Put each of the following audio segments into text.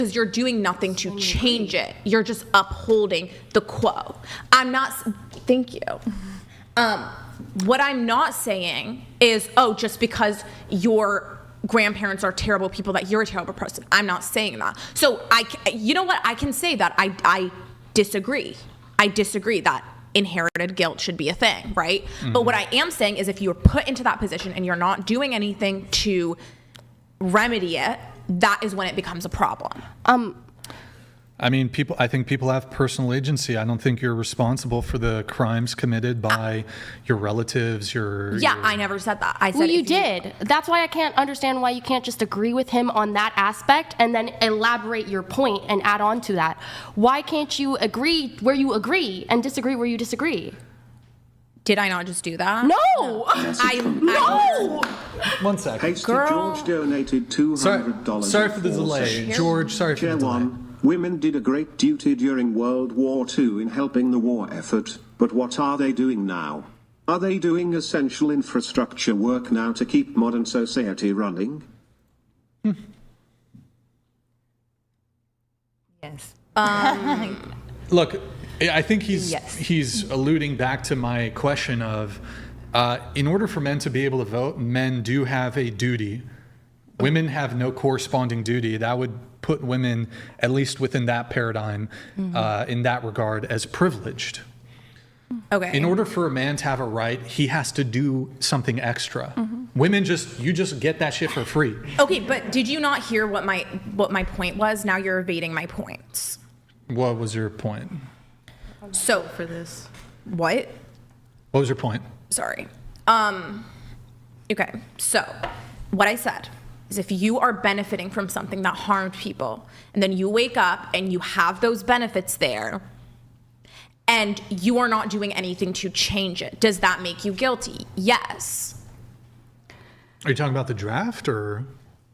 because you're doing nothing to change it. You're just upholding the quo. Thank you. What I'm not saying is, just because your grandparents are terrible people, that you're a terrible person. I'm not saying that. So you know what? I can say that I disagree. I disagree that inherited guilt should be a thing, right? Mm-hmm. But what I am saying is, if you're put into that position and you're not doing anything to remedy it, that is when it becomes a problem. I mean, I think people have personal agency. I don't think you're responsible for the crimes committed by your relatives, I never said that. I said well, you did. That's why I can't understand why you can't just agree with him on that aspect and then elaborate your point and add on to that. Why can't you agree where you agree and disagree where you disagree? Did I not just do that? No! No! 1 second. Hasty George donated $200. Sorry for the delay. George, sorry for the delay. Women did a great duty during World War II in helping the war effort, but what are they doing now? Are they doing essential infrastructure work now to keep modern society running? Yes. Look, I think he's alluding back to my question of, in order for men to be able to vote, men do have a duty. Women have no corresponding duty. That would put women, at least within that paradigm, in that regard, as privileged. Okay. In order for a man to have a right, he has to do something extra. Women you just get that shit for free. Okay, but did you not hear what my point was? Now you're evading my points. What was your point? So for this, what was your point? Sorry. Okay. So what I said is, if you are benefiting from something that harmed people, and then you wake up and you have those benefits there, and you are not doing anything to change it, does that make you guilty? Yes. Are you talking about the draft, or?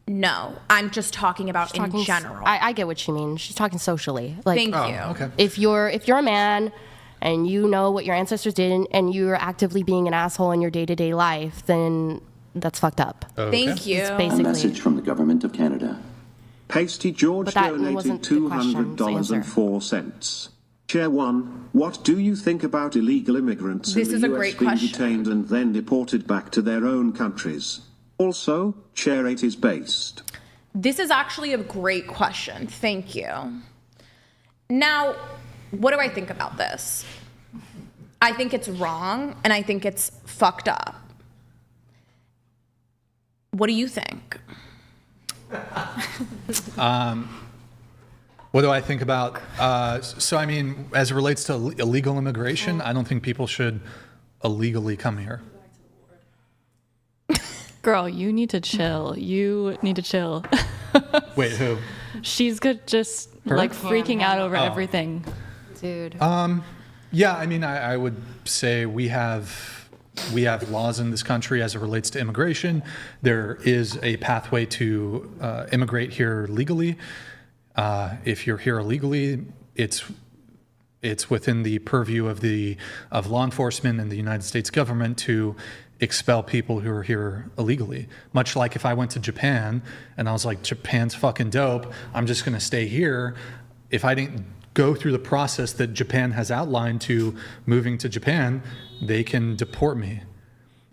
No, I'm just talking about in general. I get what you mean. She's talking socially. Like, Thank you. Okay. If you're a man and you know what your ancestors did and you're actively being an asshole in your day-to-day life, then that's fucked up. Okay. Thank you. It's basically. A message from the government of Canada. Pasty George donated $200.04. Chair 1, what do you think about illegal immigrants This in is the a US great being question. detained and then deported back to their own countries? Also, Chair 8 is based. This is actually a great question. Thank you. Now, what do I think about this? I think it's wrong, and I think it's fucked up. What do you think? What do I think about? So, I mean, as it relates to illegal immigration, I don't think people should illegally come here. Girl, you need to chill. You need to chill. Wait, who? She's good, just like freaking out over everything. Dude. Yeah, I mean, I would say we have laws in this country as it relates to immigration. There is a pathway to immigrate here legally. If you're here illegally, it's within the purview of law enforcement and the United States government to expel people who are here illegally. Much like if I went to Japan and I was like, Japan's fucking dope, I'm just gonna stay here. If I didn't go through the process that Japan has outlined to moving to Japan, they can deport me.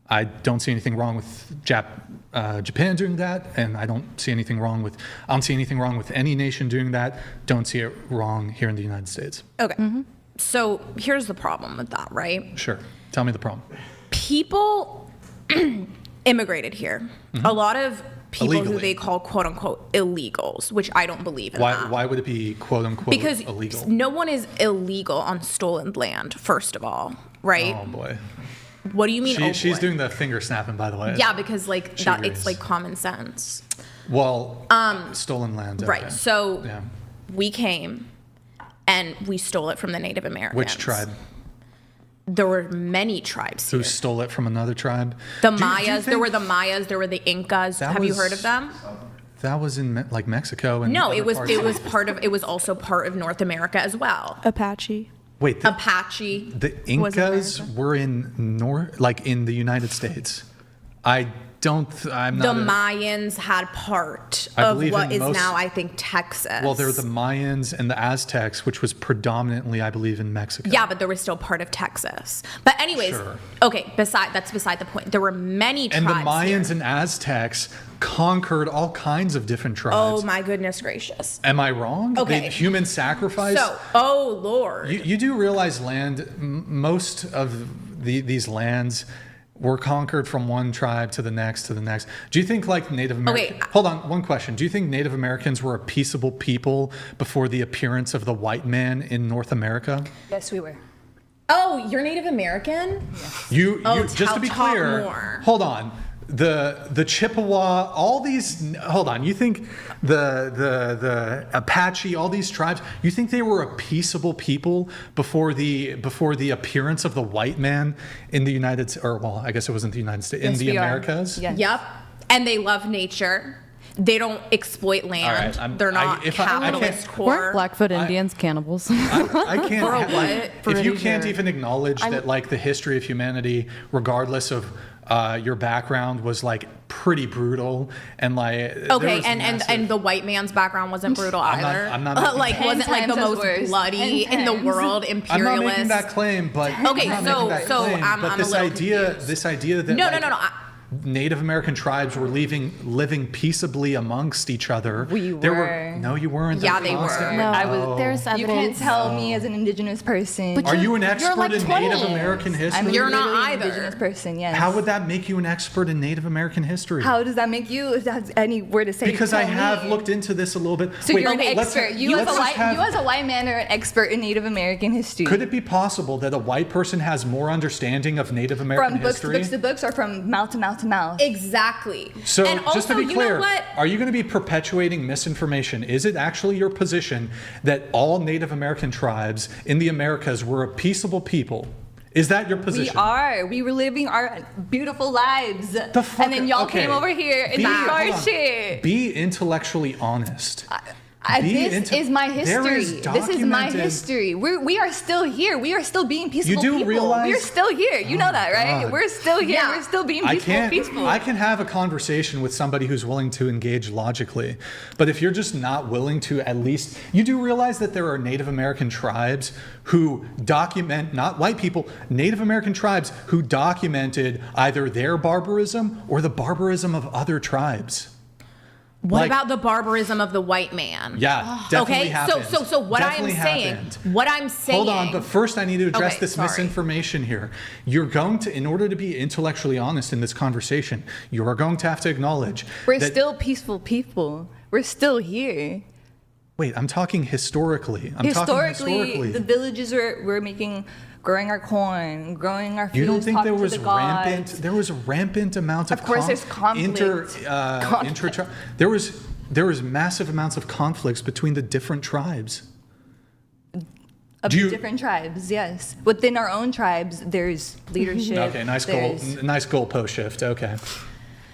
I don't see anything wrong with Japan doing that, and I don't see anything wrong with any nation doing that. Don't see it wrong here in the United States. Okay. So here's the problem with that, right? Sure. Tell me the problem. People immigrated here. A lot of people Illegally. who they call quote unquote illegals, which I don't believe in that. Why would it be quote unquote Because illegal? no one is illegal on stolen land, first of all, right? Oh boy. What do you mean? She's boy? doing the finger snapping, by the way. Yeah, because like She that, agrees. it's like common sense. Well, stolen land. Okay. Right. So Yeah. we came and we stole it from the Native Americans. Which tribe? There were many tribes Who here. stole it from another tribe? The Do you Mayas. There think were the Mayas. There were the Incas. That Have you was- heard of them? That was in like Mexico and No, other it was parts it of- was part of it was also part of North America as well. Apache. Wait, Apache. the Incas were in in the United States. I I'm The not. Mayans had part I of believe what in is most- now, I think, Texas. Well, there were the Mayans and the Aztecs, which was predominantly, I believe, in Mexico. Yeah, but there was still part of Texas. But anyways, Sure. okay, that's beside the point. There were many And tribes the Mayans here. and Aztecs conquered all kinds of different tribes. Oh my goodness gracious. Am I wrong? Okay. Human sacrifice? So, oh Lord. You do realize most of these lands were conquered from one tribe to the next to the next. Do you think like Native Americans... Okay. Hold on, one question. Do you think Native Americans were a peaceable people before the appearance of the white man in North America? Yes, we were. Oh, you're Native American? You Oh, just to be talk clear, more. hold on. The Chippewa, all these, hold on. You think the Apache, all these tribes, you think they were a peaceable people before the appearance of the white man in the I guess it wasn't the United States, in Yes, the we are. Americas? Yes. Yep. And they love nature. They don't exploit land. I'm- They're not if I can't- capitalist core. Weren't Blackfoot Indians cannibals? I can't. For a what? If Pretty you can't sure. even acknowledge that, like, the history of humanity, regardless of your background, was like pretty brutal, and like there Okay, was and massive- the white man's background wasn't brutal I'm not- either. I'm not making like that- wasn't like the 10 times most worse. bloody 10 in the times. world, I'm imperialist. not making that claim, but Okay, I'm not so- making that so claim, I'm- but I'm a little confused. this idea that No, like, no. Native American tribes were living peaceably amongst each other. We There were. No, you weren't. Yeah, They're they were. constantly- No, I was- there's evidence. You can't tell me as an indigenous person. But Are you an You're expert like in 20. Native American history? I'm You're not literally an either. indigenous person, yes. How would that make you an expert in Native American history? How does that make you? If that's any word to say. Because I tell have me. looked into this a little bit. So you're an let's- expert. You let's as just have- a white man are an expert in Native American history. Could it be possible that a white person has more understanding of Native American from books to history? books to books, or from mouth to mouth to mouth? Exactly. So, and just to also, be you clear, know what? are you going to be perpetuating misinformation? Is it actually your position that all Native American tribes in the Americas were a peaceable people? Is that your We position? are. We were living our beautiful lives. The fuck- and then y'all okay. came over here and Be- destroyed hold on. shit. Be intellectually honest. This is my history. This is my documented- history. We are still here. We are still being peaceful do people. realize- We're still here. You know that, right? God. We're still here. Yeah. We're still being peaceful. I can have a conversation with somebody who's willing to engage logically, but if you're just not willing to, at least you do realize that there are Native American tribes who document, not white people, Native American tribes who documented either their barbarism or the barbarism of other tribes. What Like- about the barbarism of the white man? Yeah, definitely Okay, happened. so what Definitely I am saying, happened. what I'm saying. Hold on, but first I need to address Okay, this sorry. misinformation here. You're going to, in order to be intellectually honest in this conversation, you are going to have to acknowledge We're that, still peaceful people. We're still here. Wait, I'm talking historically. I'm talking historically. The villages were growing our corn, growing our food. You don't think there talking to was the gods. there was a rampant amount of Of course there's conflict. There was massive amounts of conflicts between the different tribes. Of Do the you- different tribes, yes. Within our own tribes, there's leadership. Okay, nice goalpost shift. Okay.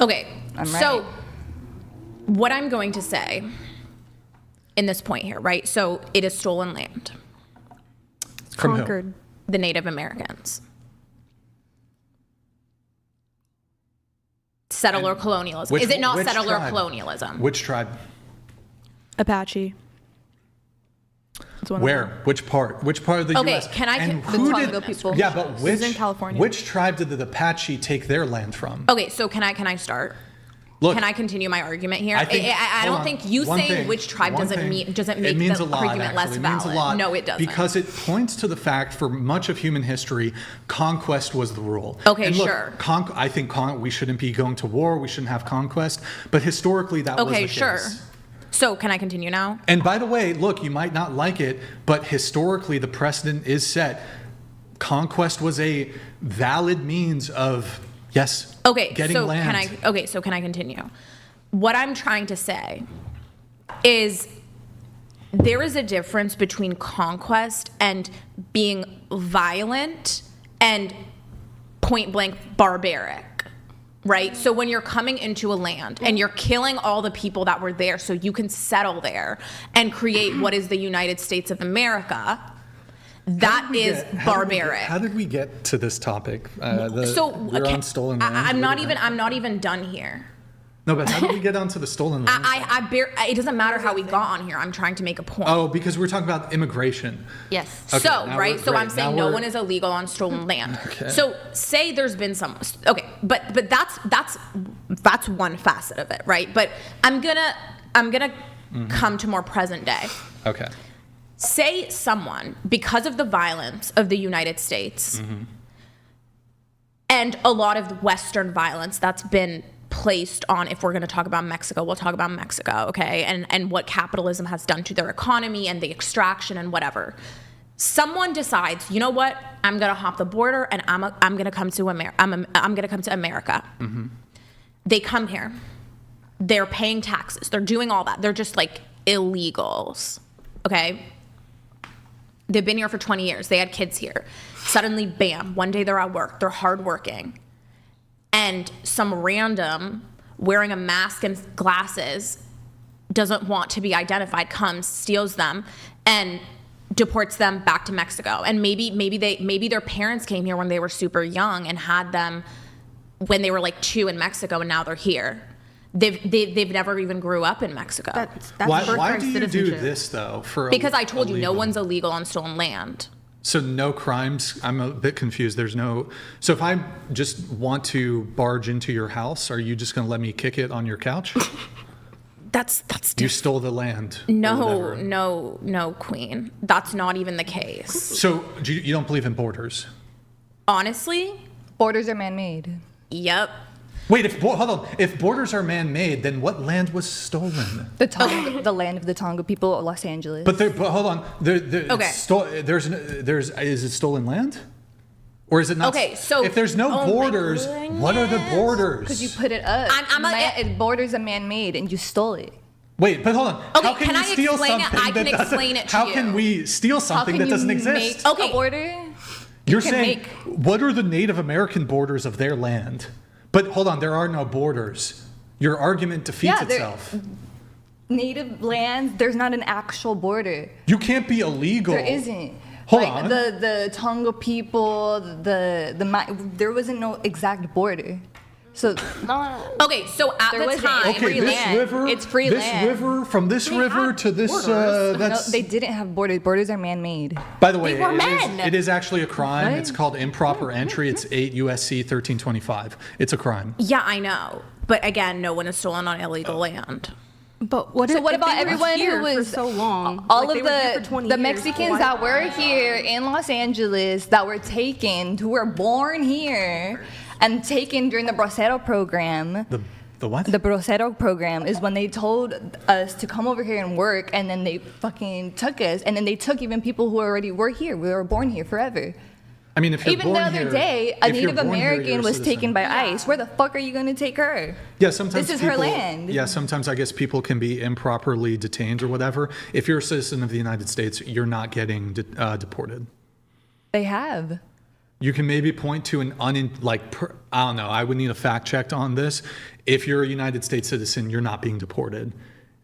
Okay, I'm so right. what I'm going to say in this point here, right? So it is stolen land, From who? Conquered. the Native Americans. Settler colonialism. Which- Is it not which settler tribe? colonialism? Which tribe? Apache. It's one of Where? them. Which part? Which part of the Okay, U.S.? can I- And the who Tonga did? people. Yeah, but This which is in California. Which tribe did the Apache take their land from? Okay, so can I start? Look, Can I continue my argument here? I think- I hold don't on. think you One saying thing- which tribe one doesn't thing. make It means the a lot, argument less actually. valid. It means a lot. No, it doesn't. Because it points to the fact for much of human history, conquest was the rule. Okay, and look, sure. I think we shouldn't be going to war. We shouldn't have conquest. But historically, that was Okay, the sure. case. So can I continue now? And by the way, look, you might not like it, but historically, the precedent is set. Conquest was a valid means of, yes, Okay, getting so land. can I continue? What I'm trying to say is there is a difference between conquest and being violent and point blank barbaric. Right? So when you're coming into a land and you're killing all the people that were there so you can settle there and create what is the United States of America, That is barbaric. How did we get to this topic? We're okay, on stolen land. I'm not even done here. No, but how did we get onto the stolen land? It doesn't matter how we got on here. I'm trying to make a point. Oh, because we're talking about immigration. Yes. Okay, So, now right? we're- So great. I'm saying Now no we're- one is illegal on stolen land. Okay. So say there's been some. Okay, but that's one facet of it, right? But I'm gonna come to more present day. Okay. Say someone, because of the violence of the United States and a lot of the Western violence that's been placed on, if we're going to talk about Mexico, we'll talk about Mexico, okay? And what capitalism has done to their economy and the extraction and whatever. Someone decides, you know what? I'm going to hop the border and I'm going to come to America. I'm going to come to America. They come here. They're paying taxes. They're doing all that. They're just like illegals, okay? They've been here for 20 years. They had kids here. Suddenly, bam, one day they're at work. They're hardworking. And some random wearing a mask and glasses doesn't want to be identified, comes, steals them, and deports them back to Mexico. And maybe their parents came here when they were super young and had them when they were like 2 in Mexico, and now they're here. They've never even grew up in Mexico. That's Why birthright do you do citizenship. this though? Because I told you, no illegal? one's illegal on stolen land. So no crimes. I'm a bit confused. There's no. So if I just want to barge into your house, are you just going to let me kick it on your couch? That's You stole the land. or no, whatever. no, Queen. That's not even the case. So you don't believe in borders? Honestly, Borders are man-made. yep. Wait, hold on. If borders are man-made, then what land was stolen? The land of the Tonga people of Los Angeles. But hold on. Okay. Is it stolen land? Or is it not? Okay, so- if there's no oh my borders, what are the goodness. borders? Because you put it up. Borders are man-made, and you stole it. Wait, but hold on. Okay, How can can you I steal explain it? something I can that doesn't- explain it to How you. can we steal something that doesn't exist? Okay. A border? You're can saying make- what are the Native American borders of their land? But hold on, there are no borders. Your argument defeats Yeah, there- itself. Native lands, there's not an actual border. You can't be illegal. There isn't. Hold like on. the Tonga people, there wasn't no exact border. So Okay, so at There the wasn't. time, It's Okay, free this land. river. It's free this land. river, from this river to this. no, That's. they didn't have borders. Borders are man-made. By the way, They were men. it is actually a crime. What? It's called improper entry. It's 8 USC 1325. It's a crime. yeah, I know. But again, no one is stolen on illegal land. But what So if, what if about they were everyone here who was for so long? All Like, of they were here for 20 the years. Mexicans Why- that were here in Los Angeles that were taken, who were born here and taken during the Bracero program. The what? The Bracero program is when they told us to come over here and work, and then they fucking took us, and then they took even people who already were here. We were born here forever. I mean, if you're Even born the other here- day, a if you're Native born here, you're American a was citizen. taken by ICE. Where the fuck are you going to take her? Yeah, sometimes This is her people- land. Yeah, sometimes I guess people can be improperly detained or whatever. If you're a citizen of the United States, you're not getting deported. They have. You can maybe point to an I don't know. I would need a fact check on this. If you're a United States citizen, you're not being deported.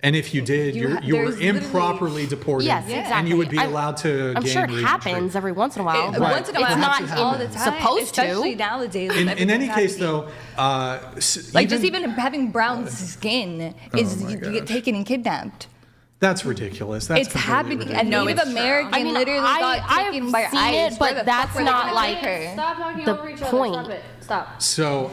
And if you did, you were there's literally- improperly deported. Yes, And exactly. you would be I'm- allowed to I'm gain sure it reentry. happens every once in a while. Right. Once in a while, It's it not happens all the time. supposed to. Especially nowadays. with In everything any case, happening. though, Like just even having brown skin is my you gosh. get taken and kidnapped. that's ridiculous. That's It's completely happening. ridiculous. A No, Native it's true. American I mean, literally got I've taken by seen ICE. it, Where but the that's fuck were they not gonna like take her? Stop talking the over each other. point. Stop it. Stop. So,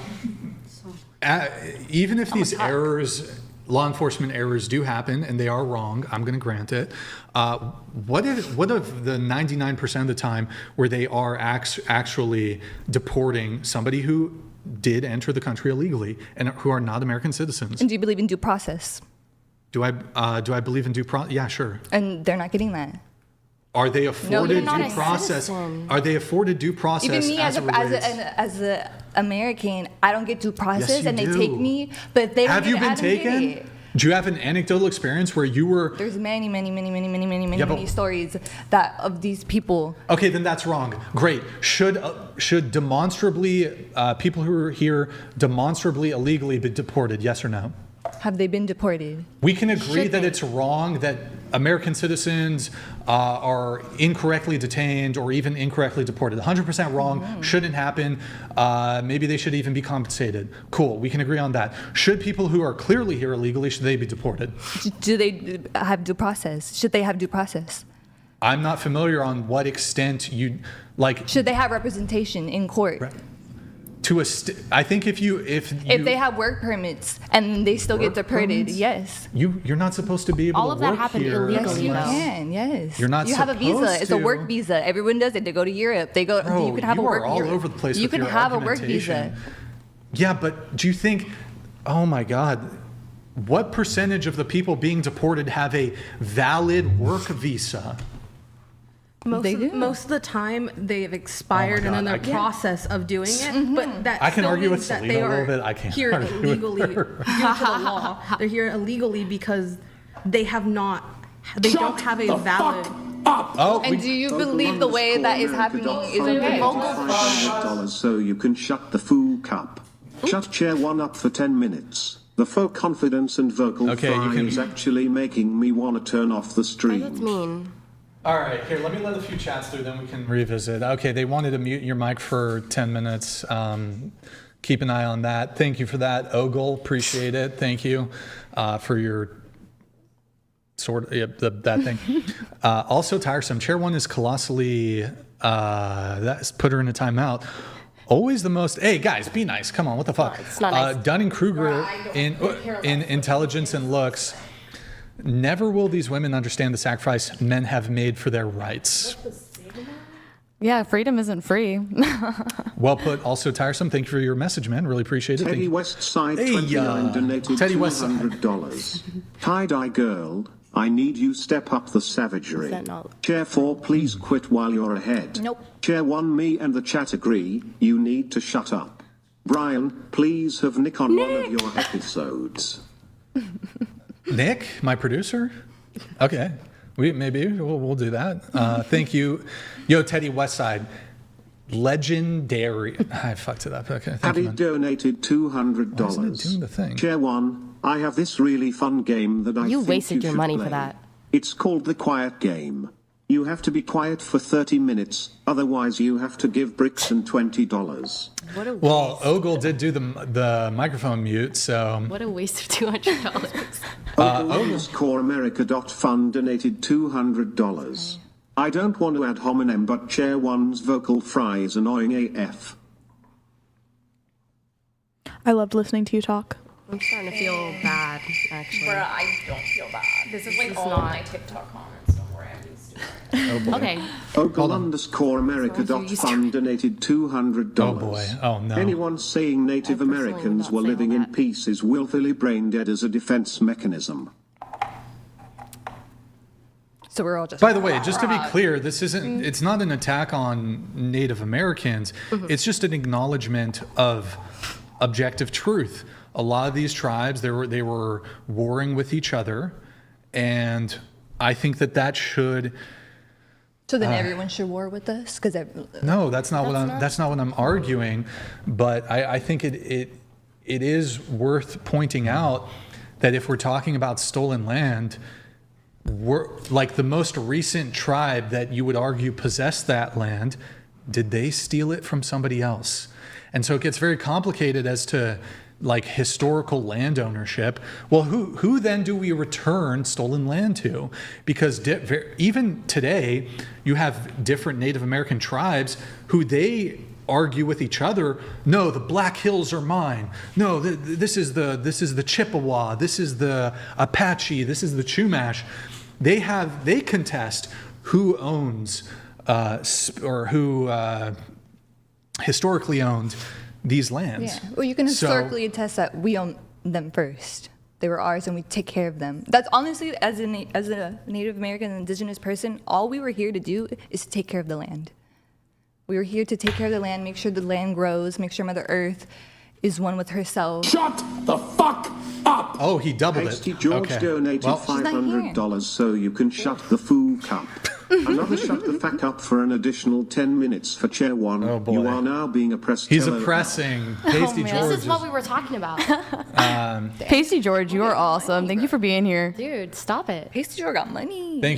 even if these errors, law enforcement errors, do happen and they are wrong, I'm going to grant it. What if the 99% of the time where they are actually deporting somebody who did enter the country illegally and who are not American citizens? And do you believe in due process? Do I believe in due process? Yeah, sure. And they're not getting that. Are they afforded you're not due a process? citizen. Are they afforded due process? Even me as it a relates- as a American, I don't get due process, you and they do. take me, but they don't Have you get- been I don't get taken? it. Do you have an anecdotal experience where you were? There's many Yeah, but- stories that of these people. Okay, then that's wrong. Great. Should demonstrably people who are here demonstrably illegally be deported? Yes or no? Have they been deported? We can agree that it's wrong that American citizens are incorrectly detained or even incorrectly deported. 100% wrong, shouldn't happen. Maybe they should even be compensated. Cool, we can agree on that. Should people who are clearly here illegally, should they be deported? Do they have due process? Should they have due process? I'm not familiar on what extent you, like... Should they have representation in court? Right. I think if they have work permits and they still get deported, yes. You're not supposed to be able All to of that work happened here. illegally, You though. can, yes. You're not You have a visa. supposed It's a work to. visa. Everyone does it. They go to Europe. They go. Bro, you can have a you work. are all over the place You with can your have a work visa. argumentation. Yeah, but do you think? Oh my God, what percentage of the people being deported have a valid work visa? Most of the time, they've expired and in the process of doing it. But that I can still argue with means that Selena they a little are bit. I can't here argue with illegally due her. to the law. They're here illegally because they have not. They don't have a valid. Oh, And do you believe the way that is happening is okay? $500 so you can shut the foo cup. Shut chair one up for 10 minutes. The faux confidence and vocal fry is actually making me want to turn off the stream. That's mean. all right. Here, let me let a few chats through, then we can revisit. Okay, they wanted to mute your mic for 10 minutes. Keep an eye on that. Thank you for that, Ogle. Appreciate it. Thank you for your that thing. Also tiresome. Chair one is colossally. That's put her in a timeout. Always the most. Hey guys, be nice. Come on, what the fuck? It's not nice. Dunning-Kruger in intelligence and looks. Never will these women understand the sacrifice men have made for their rights. Yeah, freedom isn't free. Well put. Also tiresome. Thank you for your message, man. Really appreciate it. Teddy Westside 29 donated Teddy Westside. $200. Tie-dye girl, I need you step up the savagery. Is that not- Chair 4, please quit while you're ahead. Nope. Chair 1, me and the chat agree, you need to shut up. Brian, please have Nick on one of your episodes. Nick, my producer? Okay. We'll do that. Thank you. Yo, Teddy Westside. Legendary. I fucked it up. Okay. Thank Paddy you, man. donated $200. Why isn't it doing the thing? Chair 1, I have this really fun game that I You think wasted you your should money for play. that. It's called the Quiet Game. You have to be quiet for 30 minutes, otherwise you have to give bricks and $20. Well, Ogle did do the microphone mute, so. What a waste of $200. _America.fund donated $200. I don't want to ad hominem, but Chair 1's vocal fry is annoying AF. I loved listening to you talk. I'm starting to feel bad, actually. I don't feel bad. This is like is all not- my TikTok comments. Don't worry, I'm used to it. Okay. Ogle_America.fund donated $200. Oh boy. Oh no. Anyone saying Native I personally Americans would were not say living all in that. peace is willfully brain dead as a defense mechanism. So we're all just. By the way, just to be clear, this isn't, it's not an attack on Native Americans. It's just an acknowledgement of objective truth. A lot of these tribes, they were warring with each other, and I think that should. So then everyone should war with us, because No, that's not what I'm arguing. But I think it is worth pointing out that if we're talking about stolen land, we're like the most recent tribe that you would argue possessed that land. Did they steal it from somebody else? And so it gets very complicated as to like historical land ownership. Well, who then do we return stolen land to? Because even today, you have different Native American tribes who they argue with each other. No, the Black Hills are mine. No, this is the Chippewa. This is the Apache. This is the Chumash. They contest who owns or who historically owned these lands. yeah. Well, you can historically attest that we own them first. They were ours, and we take care of them. That's honestly, as a Native American and Indigenous person, all we were here to do is to take care of the land. We were here to take care of the land, make sure the land grows, make sure Mother Earth is one with herself. Shut the fuck up! Oh, he doubled Hasty it. George Okay. donated Well, $500 so you can shut the foo cup. Another shut the fuck up for an additional 10 minutes for Chair 1. Oh, boy. You are now being oppressed. He's Hello. oppressing Pasty George. This is what we were talking about. Pasty George, you are awesome. Thank you for being here. Dude, stop it. Pasty George got money. Thank you.